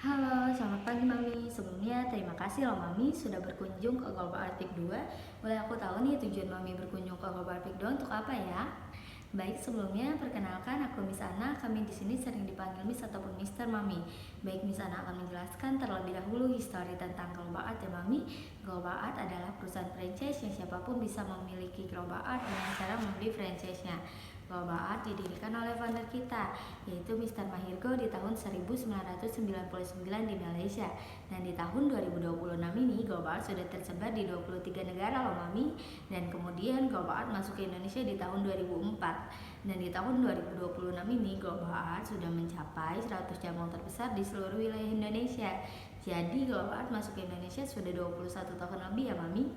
Halo, selamat pagi Mami. Sebelumnya terima kasih loh Mami sudah berkunjung ke Global Art Peak 2. Boleh aku tahu nih tujuan Mami berkunjung ke Global Art Peak 2 untuk apa ya? Baik, sebelumnya perkenalkan aku Miss Ana. Kami di sini sering dipanggil Miss ataupun Mister Mami. Baik, Miss Ana akan menjelaskan terlebih dahulu histori tentang Global Art ya Mami. Global Art adalah perusahaan franchise yang siapapun bisa memiliki Global Art dengan cara membeli franchise-nya. Global Art didirikan oleh founder kita, yaitu Mr. Mahirgo di tahun 1999 di Malaysia. Dan di tahun 2026 ini Global Art sudah tersebar di 23 negara loh Mami. Dan kemudian Global Art masuk ke Indonesia di tahun 2004. Dan di tahun 2026 ini Global Art sudah mencapai 100 cabang terbesar di seluruh wilayah Indonesia. Jadi Global Art masuk ke Indonesia sudah 21 tahun lebih ya Mami.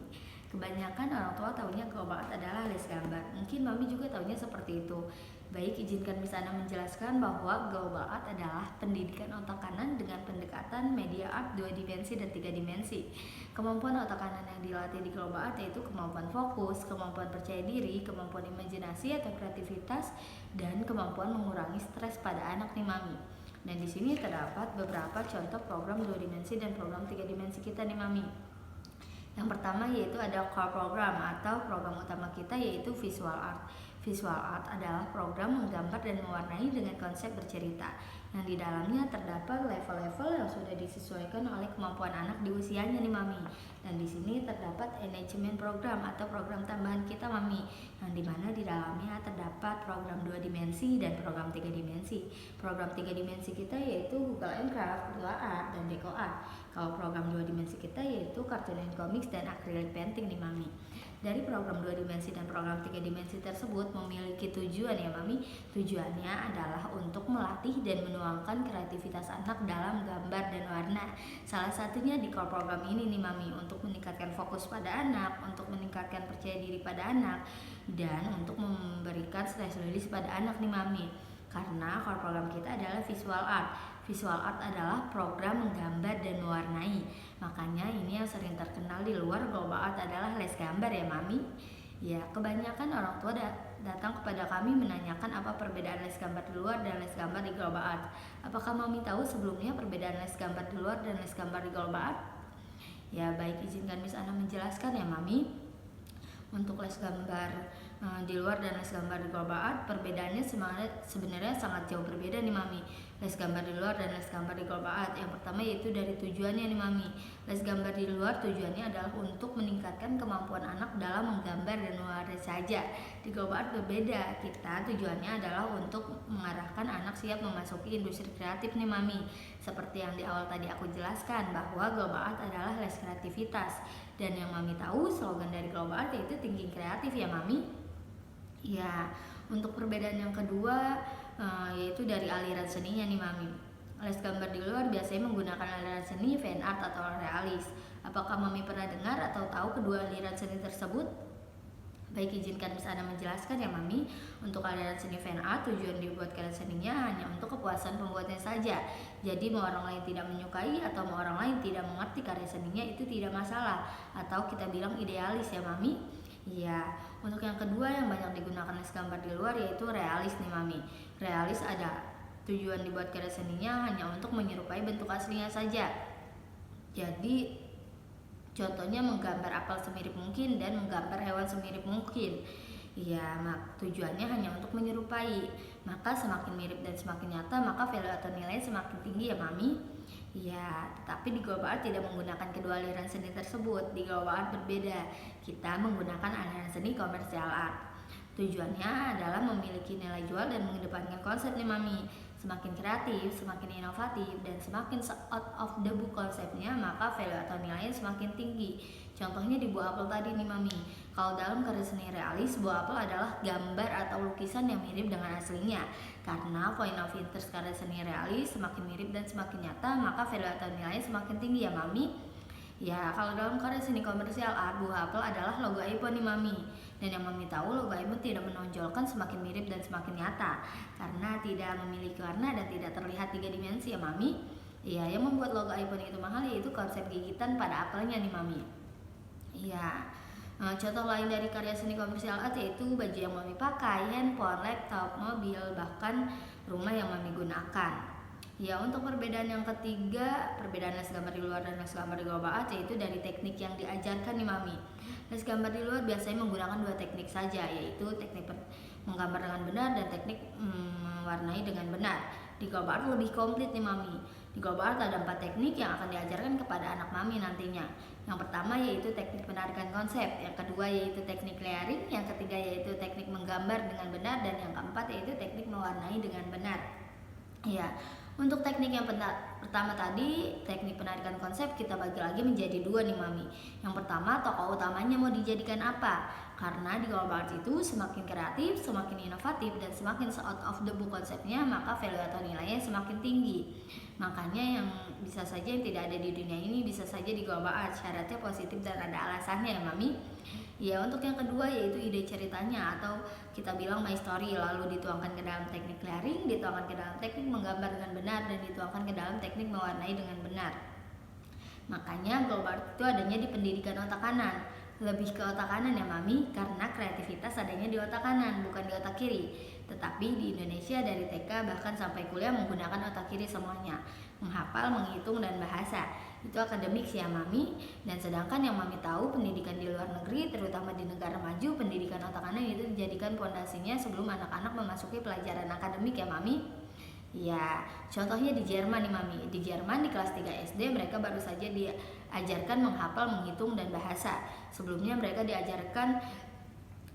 Kebanyakan orang tua taunya Global Art adalah les gambar. Mungkin Mami juga taunya seperti itu. Baik, izinkan Miss Ana menjelaskan bahwa Global Art adalah pendidikan otak kanan dengan pendekatan media art 2 dimensi dan 3 dimensi. Kemampuan otak kanan yang dilatih di Global Art yaitu kemampuan fokus, kemampuan percaya diri, kemampuan imajinasi atau kreativitas, dan kemampuan mengurangi stres pada anak nih Mami. Dan di sini terdapat beberapa contoh program 2 dimensi dan program 3 dimensi kita nih Mami. Yang pertama yaitu ada core program atau program utama kita yaitu visual art. Visual art adalah program menggambar dan mewarnai dengan konsep bercerita, yang di dalamnya terdapat level-level yang sudah disesuaikan oleh kemampuan anak di usianya nih Mami. Dan di sini terdapat enhancement program atau program tambahan kita Mami, yang dimana di dalamnya terdapat program 2 dimensi dan program 3 dimensi. Program 3 dimensi kita yaitu Google and Craft, Google Art, dan Deco Art. Kalau program 2 dimensi kita yaitu Cartoon and Comics dan Acrylic Painting nih Mami. Dari program 2 dimensi dan program 3 dimensi tersebut memiliki tujuan ya Mami. Tujuannya adalah untuk melatih dan menuangkan kreativitas anak dalam gambar dan warna. Salah satunya di core program ini nih Mami, untuk meningkatkan fokus pada anak, untuk meningkatkan percaya diri pada anak, dan untuk memberikan stress release pada anak nih Mami. Karena core program kita adalah visual art. Visual art adalah program menggambar dan mewarnai. Makanya ini yang sering terkenal di luar Global Art adalah les gambar ya Mami. Ya, kebanyakan orang tua datang kepada kami menanyakan apa perbedaan les gambar di luar dan les gambar di Global Art. Apakah Mami tahu sebelumnya perbedaan les gambar di luar dan les gambar di Global Art? Ya, baik, izinkan Miss Ana menjelaskan ya Mami. Untuk les gambar di luar dan les gambar di Global Art, perbedaannya sebenarnya sangat jauh berbeda nih Mami. Les gambar di luar dan les gambar di Global Art, yang pertama yaitu dari tujuannya nih Mami. Les gambar di luar tujuannya adalah untuk meningkatkan kemampuan anak dalam menggambar dan mewarnai saja. Di Global Art berbeda, kita tujuannya adalah untuk mengarahkan anak siap memasuki industri kreatif nih Mami. Seperti yang di awal tadi aku jelaskan bahwa Global Art adalah les kreativitas. Dan yang Mami tahu slogan dari Global Art yaitu thinking kreatif ya Mami. Ya, untuk perbedaan yang kedua yaitu dari aliran seninya nih Mami. Les gambar di luar biasanya menggunakan aliran seni fan art atau realis. Apakah Mami pernah dengar atau tahu kedua aliran seni tersebut? Baik, izinkan Miss Ana menjelaskan ya Mami. Untuk aliran seni fan art, tujuan dibuat karya seninya hanya untuk kepuasan pembuatnya saja. Jadi mau orang lain tidak menyukai atau mau orang lain tidak mengerti karya seninya itu tidak masalah, atau kita bilang idealis ya Mami. Iya, untuk yang kedua yang banyak digunakan les gambar di luar yaitu realis nih Mami. Realis ada tujuan dibuat karya seninya hanya untuk menyerupai bentuk aslinya saja. Jadi contohnya menggambar apel semirip mungkin dan menggambar hewan semirip mungkin. Ya, tujuannya hanya untuk menyerupai. Maka semakin mirip dan semakin nyata, maka value atau nilai semakin tinggi ya Mami. Ya, tetapi di Global Art tidak menggunakan kedua aliran seni tersebut. Di Global Art berbeda. Kita menggunakan aliran seni komersial art. Tujuannya adalah memiliki nilai jual dan mengedepankan konsep nih Mami. Semakin kreatif, semakin inovatif, dan semakin out of the book konsepnya, maka value atau nilainya semakin tinggi. Contohnya di buah apel tadi nih Mami. Kalau dalam karya seni realis, buah apel adalah gambar atau lukisan yang mirip dengan aslinya. Karena point of interest karya seni realis semakin mirip dan semakin nyata, maka value atau nilainya semakin tinggi ya Mami. Ya, kalau dalam karya seni komersial art, buah apel adalah logo iPhone nih Mami. Dan yang Mami tahu, logo iPhone tidak menonjolkan semakin mirip dan semakin nyata, karena tidak memiliki warna dan tidak terlihat 3 dimensi ya Mami. Ya, yang membuat logo iPhone itu mahal yaitu konsep gigitan pada apelnya nih Mami. Ya, contoh lain dari karya seni komersial art yaitu baju yang Mami pakai, handphone, laptop, mobil, bahkan rumah yang Mami gunakan. Ya, untuk perbedaan yang ketiga, perbedaan les gambar di luar dan les gambar di global art yaitu dari teknik yang diajarkan nih Mami. Les gambar di luar biasanya menggunakan dua teknik saja, yaitu teknik menggambar dengan benar dan teknik mewarnai dengan benar. Di global art lebih komplit nih Mami. Di global art ada 4 teknik yang akan diajarkan kepada anak Mami nantinya. Yang pertama yaitu teknik penarikan konsep, yang kedua yaitu teknik layering, yang ketiga yaitu teknik menggambar dengan benar, dan yang keempat yaitu teknik mewarnai dengan benar. Ya, untuk teknik yang pertama tadi, teknik penarikan konsep, kita bagi lagi menjadi 2 nih Mami. Yang pertama, tokoh utamanya mau dijadikan apa? Karena di global art itu semakin kreatif, semakin inovatif, dan semakin out of the book konsepnya, maka value atau nilainya semakin tinggi. Makanya yang bisa saja yang tidak ada di dunia ini bisa saja di global art. Syaratnya positif dan ada alasannya ya Mami. Ya, untuk yang kedua yaitu ide ceritanya atau kita bilang my story, lalu dituangkan ke dalam teknik layering, dituangkan ke dalam teknik menggambar dengan benar, dan dituangkan ke dalam teknik mewarnai dengan benar. Makanya global art itu adanya di pendidikan otak kanan. Lebih ke otak kanan ya Mami, karena kreativitas adanya di otak kanan, bukan di otak kiri. Tetapi di Indonesia dari TK bahkan sampai kuliah menggunakan otak kiri semuanya, menghafal, menghitung, dan bahasa. Itu akademik sih ya Mami. Dan sedangkan yang Mami tahu, pendidikan di luar negeri, terutama di negara maju, pendidikan otak kanan itu dijadikan pondasinya sebelum anak-anak memasuki pelajaran akademik ya Mami. Ya, contohnya di Jerman nih Mami. Di Jerman di kelas 3 SD mereka baru saja diajarkan menghafal, menghitung, dan bahasa. Sebelumnya mereka diajarkan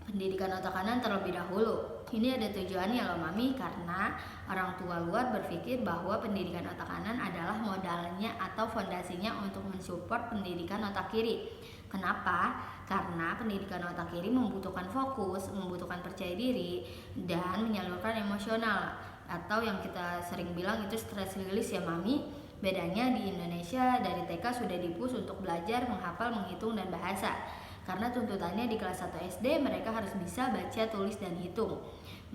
pendidikan otak kanan terlebih dahulu. Ini ada tujuannya loh Mami, karena orang tua luar berpikir bahwa pendidikan otak kanan adalah modalnya atau fondasinya untuk mensupport pendidikan otak kiri. Kenapa? Karena pendidikan otak kiri membutuhkan fokus, membutuhkan percaya diri, dan menyalurkan emosional, atau yang kita sering bilang itu stress release ya Mami. Bedanya di Indonesia dari TK sudah dipush untuk belajar menghafal, menghitung, dan bahasa. Karena tuntutannya di kelas 1 SD mereka harus bisa baca, tulis, dan hitung.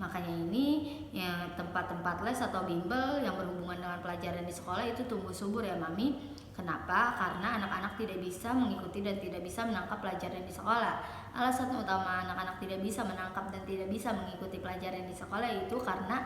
Makanya ini ya, tempat-tempat les atau bimbel yang berhubungan dengan pelajaran di sekolah itu tumbuh subur ya Mami. Kenapa? Karena anak-anak tidak bisa mengikuti dan tidak bisa menangkap pelajaran di sekolah. Alasan utama anak-anak tidak bisa menangkap dan tidak bisa mengikuti pelajaran di sekolah itu karena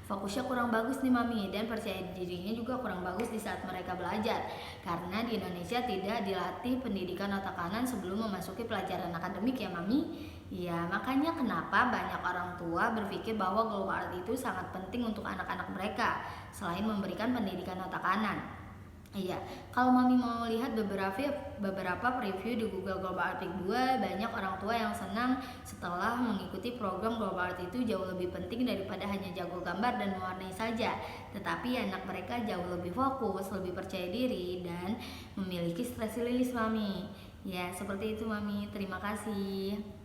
fokusnya kurang bagus nih Mami, dan percaya dirinya juga kurang bagus di saat mereka belajar. Karena di Indonesia tidak dilatih pendidikan otak kanan sebelum memasuki pelajaran akademik ya Mami. Ya, makanya kenapa banyak orang tua berpikir bahwa global art itu sangat penting untuk anak-anak mereka selain memberikan pendidikan otak kanan. Iya, kalau Mami mau lihat beberapa preview di Google Global Art Week 2, banyak orang tua yang senang setelah mengikuti program Global Art itu jauh lebih penting daripada hanya jago gambar dan mewarnai saja. Tetapi anak mereka jauh lebih fokus, lebih percaya diri, dan memiliki stress release Mami. Ya, seperti itu Mami. Terima kasih.